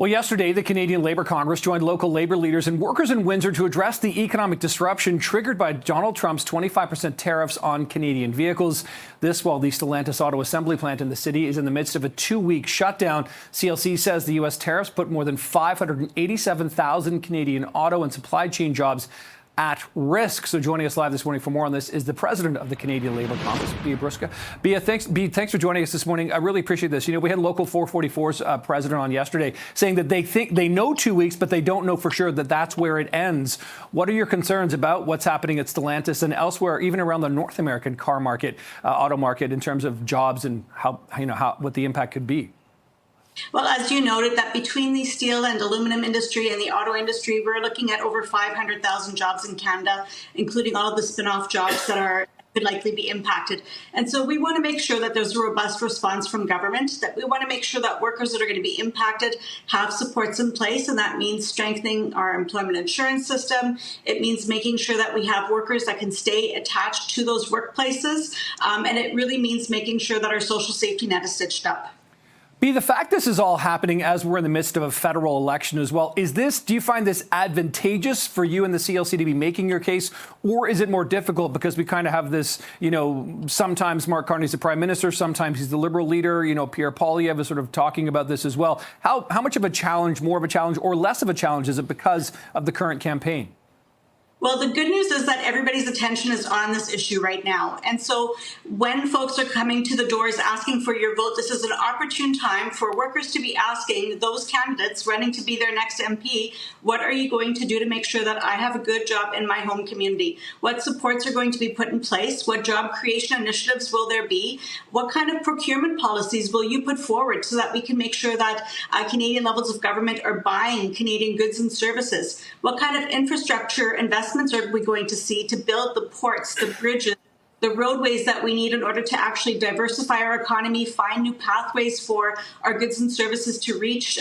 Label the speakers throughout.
Speaker 1: Well, yesterday, the Canadian Labour Congress joined local Labour leaders and workers in Windsor to address the economic disruption triggered by Donald Trump's 25% tariffs on Canadian vehicles. This while the Stellantis auto assembly plant in the city is in the midst of a 2-week shutdown. CLC says the U.S. tariffs put more than 587,000 Canadian auto and supply chain jobs at risk. So joining us live this morning for more on this is the president of the Canadian Labour Congress, Bea Bruske. Bea, thanks for joining us this morning. I really appreciate this. You know, we had Local 444's president on yesterday saying that they know 2 weeks, but they don't know for sure that that's where it ends. What are your concerns about what's happening at Stellantis and elsewhere, even around the North American car market, auto market, in terms of jobs and what the impact could be?
Speaker 2: Well, as you noted, that between the steel and aluminum industry and the auto industry, we're looking at over 500,000 jobs in Canada, including all of the spin-off jobs that could likely be impacted. And so we want to make sure that there's a robust response from government, that we want to make sure that workers that are going to be impacted have supports in place. And that means strengthening our employment insurance system. It means making sure that we have workers that can stay attached to those workplaces. And it really means making sure that our social safety net is stitched up.
Speaker 1: Bea, the fact this is all happening as we're in the midst of a federal election as well, do you find this advantageous for you and the CLC to be making your case, or is it more difficult because we kind of have this, sometimes Mark Carney's the prime minister, sometimes he's the Liberal leader, Pierre Poilievre is sort of talking about this as well. How much of a challenge, more of a challenge, or less of a challenge is it because of the current campaign?
Speaker 2: Well, the good news is that everybody's attention is on this issue right now. And so when folks are coming to the doors asking for your vote, this is an opportune time for workers to be asking those candidates running to be their next MP, what are you going to do to make sure that I have a good job in my home community? What supports are going to be put in place? What job creation initiatives will there be? What kind of procurement policies will you put forward so that we can make sure that Canadian levels of government are buying Canadian goods and services? What kind of infrastructure investments are we going to see to build the ports, the bridges, the roadways that we need in order to actually diversify our economy, find new pathways for our goods and services to reach,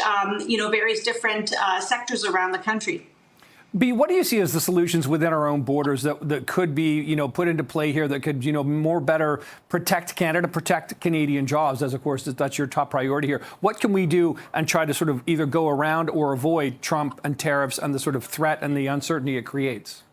Speaker 2: various different sectors around the country?
Speaker 1: Bea, what do you see as the solutions within our own borders that could be, put into play here that could, better protect Canada, protect Canadian jobs, as of course that's your top priority here? What can we do and try to sort of either go around or avoid Trump and tariffs and the sort of threat and the uncertainty it creates?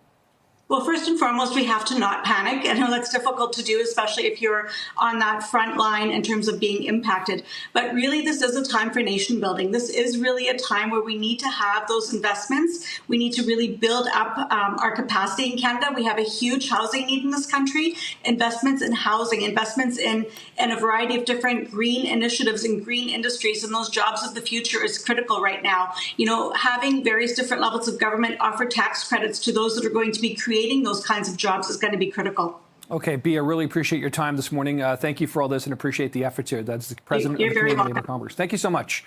Speaker 2: Well, first and foremost, we have to not panic. I know that's difficult to do, especially if you're on that front line in terms of being impacted. But really, this is a time for nation building. This is really a time where we need to have those investments. We need to really build up our capacity in Canada. We have a huge housing need in this country. Investments in housing, investments in a variety of different green initiatives and green industries, and those jobs of the future is critical right now. Having various different levels of government offer tax credits to those that are going to be creating those kinds of jobs is going to be critical.
Speaker 1: Okay, Bea, I really appreciate your time this morning. Thank you for all this and appreciate the efforts here. That's the president of the Canadian Labour Congress. Thank you so much.